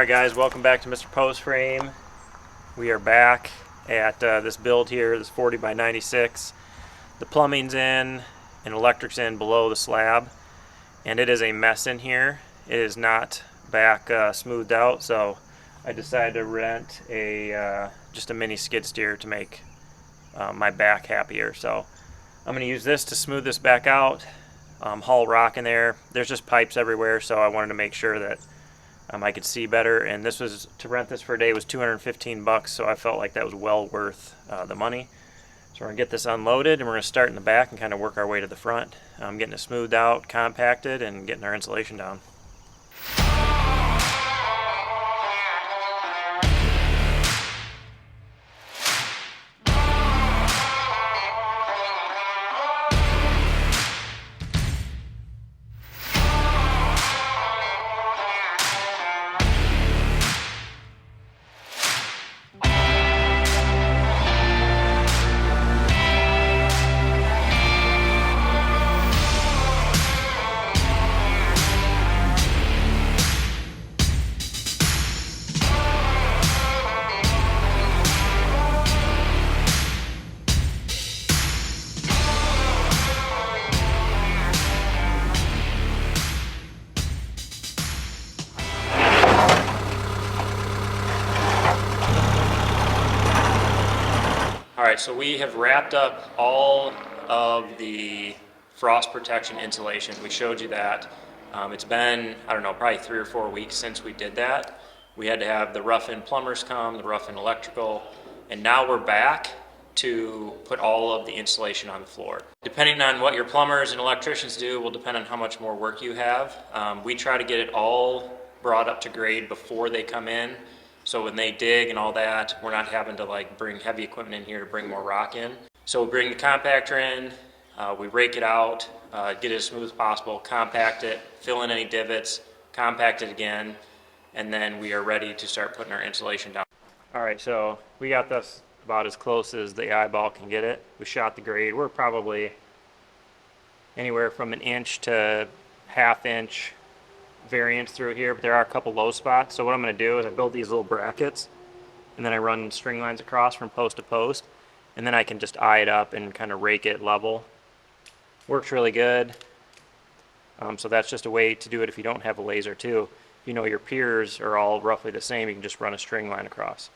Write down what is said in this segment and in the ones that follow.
guys, welcome back to Mr. Post Frame. We are back at this build here, this 40 by 96. The plumbing's in and electric's in below the slab, and it is a mess in here. It is not back smoothed out, so I decided to rent just a mini skid steer to make my back happier. So I'm going to use this to smooth this back out, haul rock in there. There's just pipes everywhere, so I wanted to make sure that I could see better, and this was, to rent this for a day was $215, so I felt like that was well worth the money. So we're going to get this unloaded, and we're going to start in the back and kind of work our way to the front, getting it smoothed out, compacted, and getting our insulation down. Alright, so we have wrapped up all of the frost protection insulation. We showed you that. It's been, I don't know, probably 3 or 4 weeks since we did that. We had to have the rough-in plumbers come, the rough-in electrical, and now we're back to put all of the insulation on the floor. Depending on what your plumbers and electricians do will depend on how much more work you have. We try to get it all brought up to grade before they come in. So when they dig and all that, we're not having to like bring heavy equipment in here to bring more rock in. So we bring the compactor in, we rake it out, get it as smooth as possible, compact it, fill in any divots, compact it again, and then we are ready to start putting our insulation down. All right, so we got this about as close as the eyeball can get it. We shot the grade. We're probably anywhere from 1 inch to 1/2 inch variance through here, but there are a couple low spots. So what I'm going to do is I build these little brackets, and then I run string lines across from post to post, and then I can just eye it up and kind of rake it level. Works really good. So that's just a way to do it if you don't have a laser too. If you know your piers are all roughly the same, you can just run a string line across.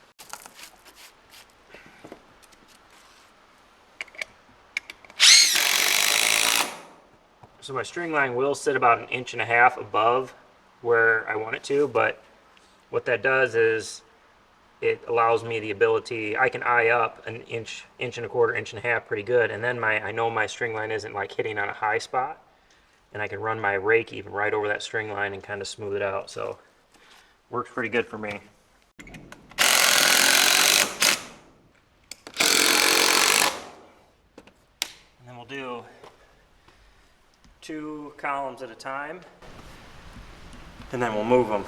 So my string line will sit about 1.5 inches above where I want it to, but what that does is it allows me the ability, I can eye up 1 inch, 1.25 inches, 1.5 inches pretty good, and then I know my string line isn't like hitting on a high spot, and I can run my rake even right over that string line and kind of smooth it out. So works pretty good for me. And then we'll do 2 columns at a time, and then we'll move them.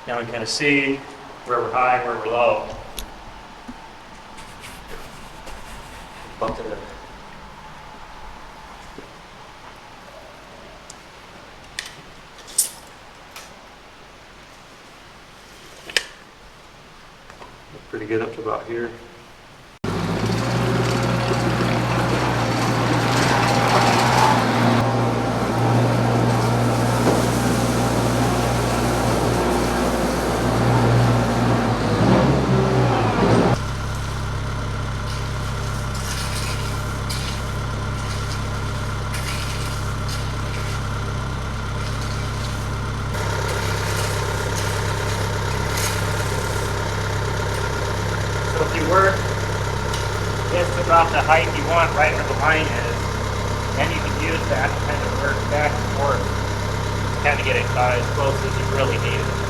Now we kind of see where we're high and where we're low. Bump to the pretty good up to about here. So if you work about the height you want right where the line is, and you can use that to kind of work back and forth, kind of get it as close as you really need it.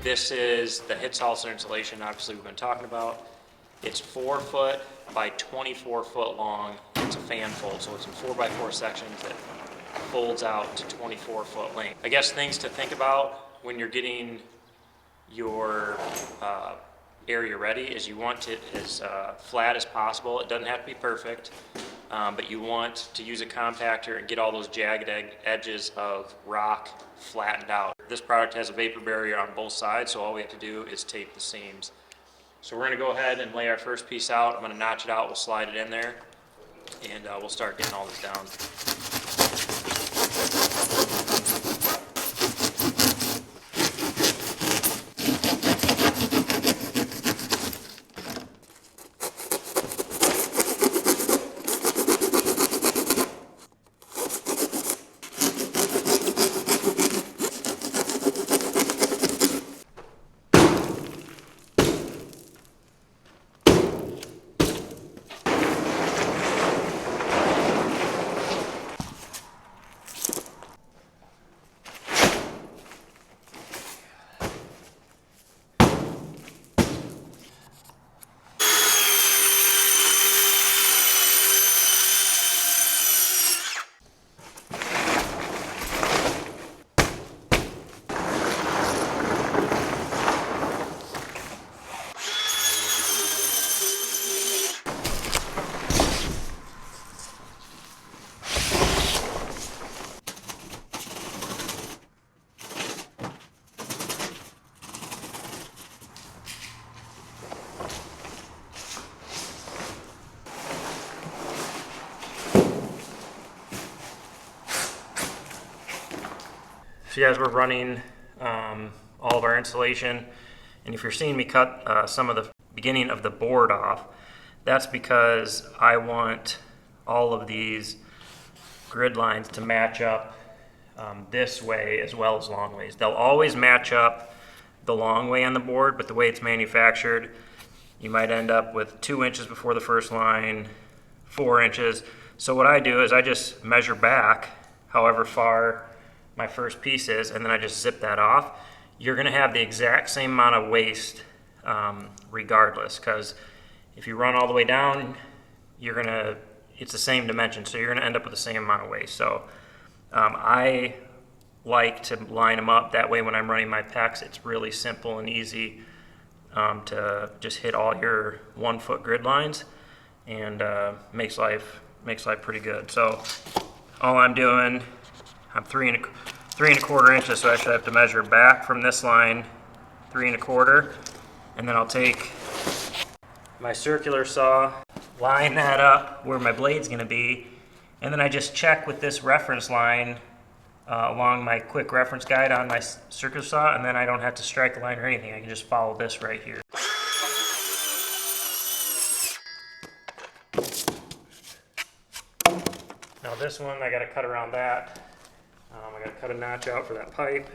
This is the Hitz Halter insulation, obviously we've been talking about. It's 4 foot by 24 foot long. It's a fan fold, so it's in 4x4 sections that folds out to 24 foot length. I guess things to think about when you're getting your area ready is you want it as flat as possible. It doesn't have to be perfect, but you want to use a compactor and get all those jagged edges of rock flattened out. This product has a vapor barrier on both sides, so all we have to do is tape the seams. So we're going to go ahead and lay our first piece out. I'm going to notch it out, we'll slide it in there, and we'll start getting all this down. So as we're running all of our insulation, and if you're seeing me cut some of the beginning of the board off, that's because I want all of these grid lines to match up this way as well as long ways. They'll always match up the long way on the board, but the way it's manufactured, you might end up with 2 inches before the first line, 4 inches. So what I do is I just measure back however far my first piece is, and then I just zip that off. You're gonna have the exact same amount of waste regardless, because if you run all the way down, it's the same dimension, so you're gonna end up with the same amount of waste. So I like to line them up, that way when I'm running my PEX, it's really simple and easy to just hit all your 1 foot grid lines, and makes life pretty good. So all I'm doing, I'm 3 1/4 inches, so I should have to measure back from this line 3 1/4, and then I'll take my circular saw, line that up where my blade's gonna be, and then I just check with this reference line along my quick reference guide on my circular saw, and then I don't have to strike the line or anything. I can just follow this right here. Now this one, I gotta cut around that. I gotta cut a notch out for that pipe.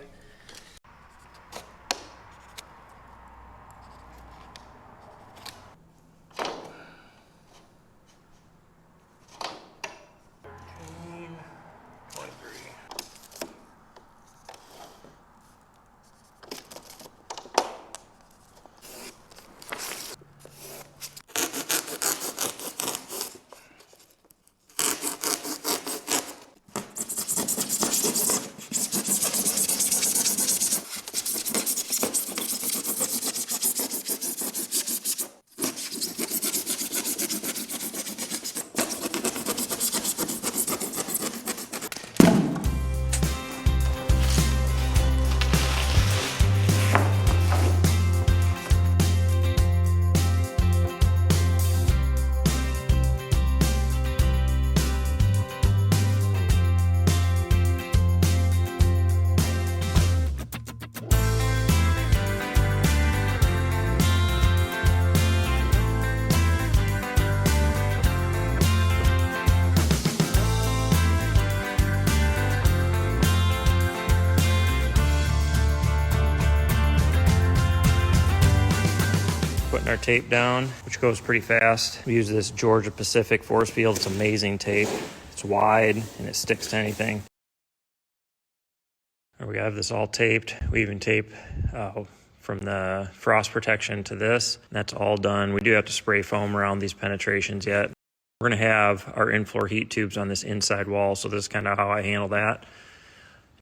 our tape down, which goes pretty fast. We use this Georgia Pacific force field. It's amazing tape. It's wide and it sticks to anything. We have this all taped. We even tape from the frost protection to this. That's all done. We do have to spray foam around these penetrations yet. We're gonna have our in-floor heat tubes on this inside wall, so this is kind of how I handle that.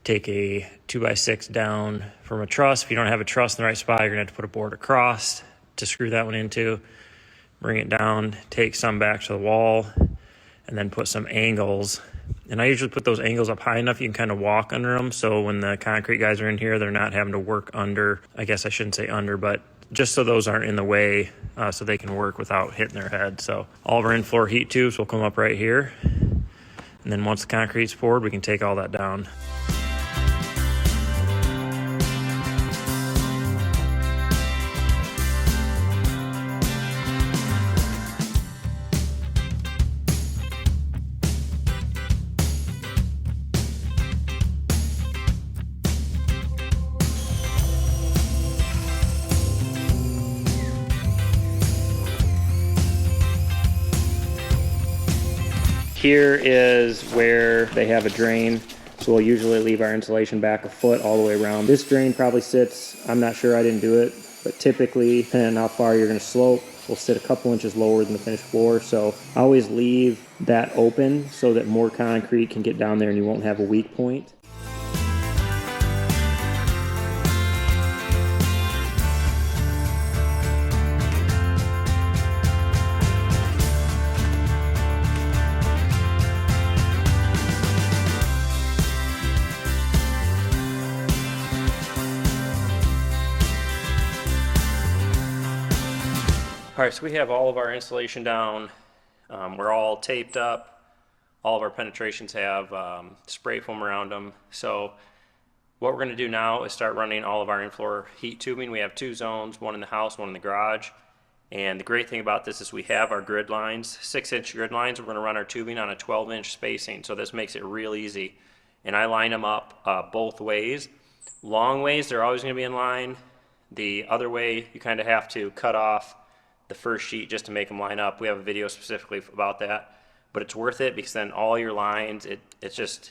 Take a 2x6 down from a truss. If you don't have a truss in the right spot, you're gonna have to put a board across to screw that one into. Bring it down, take some back to the wall, and then put some angles. And I usually put those angles up high enough you can kind of walk under them, so when the concrete guys are in here, they're not having to work under, I guess I shouldn't say under, but just so those aren't in the way, so they can work without hitting their head. So all of our in-floor heat tubes will come up right here. And then once the concrete's poured, we can take all that down. Here is where they have a drain, so we'll usually leave our insulation back a foot all the way around. This drain probably sits, I'm not sure, I didn't do it, but typically, depending on how far you're gonna slope, will sit a couple inches lower than the finished floor. So I always leave that open so that more concrete can get down there and you won't have a weak point. All right, so we have all of our insulation down. We're all taped up. All of our penetrations have spray foam around them. So what we're gonna do now is start running all of our in-floor heat tubing. We have 2 zones, one in the house, one in the garage. And the great thing about this is we have our grid lines, 6-inch grid lines. We're gonna run our tubing on a 12-inch spacing, so this makes it real easy. And I line them up both ways. Long ways, they're always gonna be in line. The other way, you kind of have to cut off the first sheet just to make them line up. We have a video specifically about that, but it's worth it because then all your lines, it's just,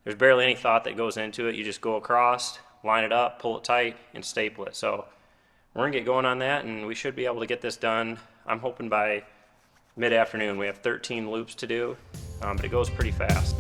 there's barely any thought that goes into it. You just go across, line it up, pull it tight, and staple it. So we're gonna get going on that, and we should be able to get this done. I'm hoping by mid-afternoon. We have 13 loops to do, but it goes pretty fast.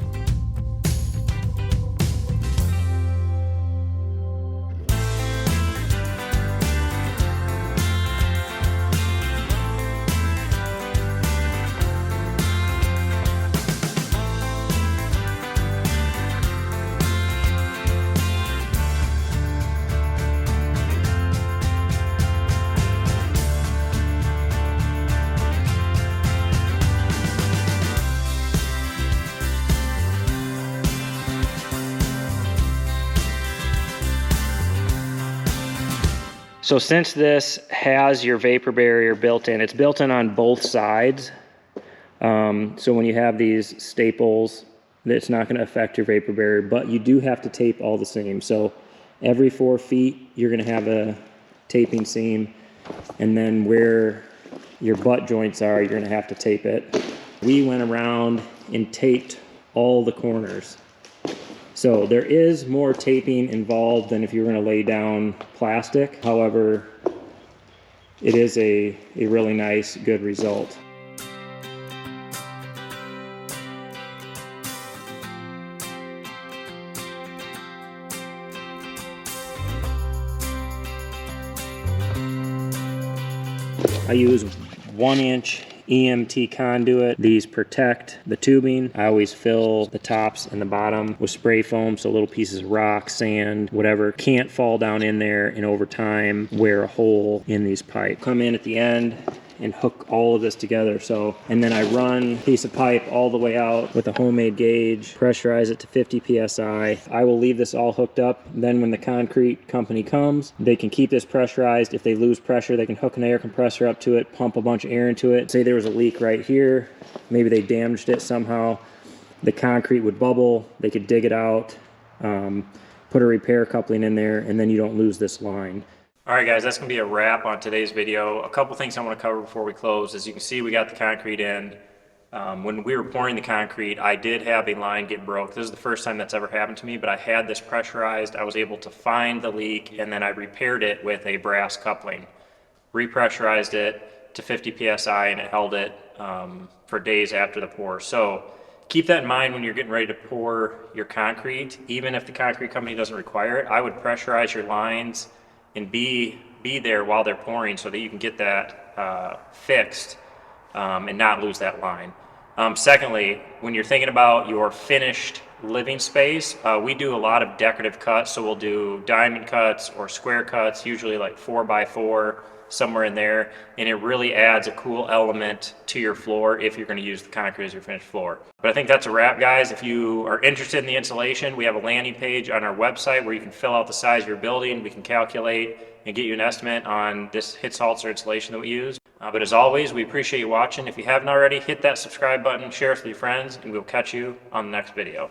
So since this has your vapor barrier built in, it's built in on both sides. So when you have these staples, it's not going to affect your vapor barrier, but you do have to tape all the same. So every 4 feet, you're going to have a taping seam, and then where your butt joints are, you're going to have to tape it. We went around and taped all the corners. So there is more taping involved than if you were going to lay down plastic. However, it is a really nice, good result. I use 1-inch EMT conduit. These protect the tubing. I always fill the tops and the bottom with spray foam, so little pieces of rock, sand, whatever can't fall down in there and over time wear a hole in these pipes. Come in at the end and hook all of this together. So, and then I run a piece of pipe all the way out with a homemade gauge, pressurize it to 50 PSI. I will leave this all hooked up. Then when the concrete company comes, they can keep this pressurized. If they lose pressure, they can hook an air compressor up to it, pump a bunch of air into it. Say there was a leak right here, maybe they damaged it somehow, the concrete would bubble, they could dig it out, put a repair coupling in there, and then you don't lose this line. All right, guys, that's gonna be a wrap on today's video. A couple things I want to cover before we close. As you can see, we got the concrete in. When we were pouring the concrete, I did have a line get broke. This is the first time that's ever happened to me, but I had this pressurized. I was able to find the leak, and then I repaired it with a brass coupling. Repressurized it to 50 psi, and it held it for days after the pour. So keep that in mind when you're getting ready to pour your concrete. Even if the concrete company doesn't require it, I would pressurize your lines and be there while they're pouring so that you can get that fixed and not lose that line. Secondly, when you're thinking about your finished living space, we do a lot of decorative cuts, so we'll do diamond cuts or square cuts, usually like 4x4, somewhere in there, and it really adds a cool element to your floor if you're going to use the concrete as your finished floor. But I think that's a wrap, guys. If you are interested in the installation, we have a landing page on our website where you can fill out the size of your building. We can calculate and get you an estimate on this Hitz Halter installation that we use. But as always, we appreciate you watching. If you haven't already, hit that subscribe button, share us with your friends, and we'll catch you on the next video.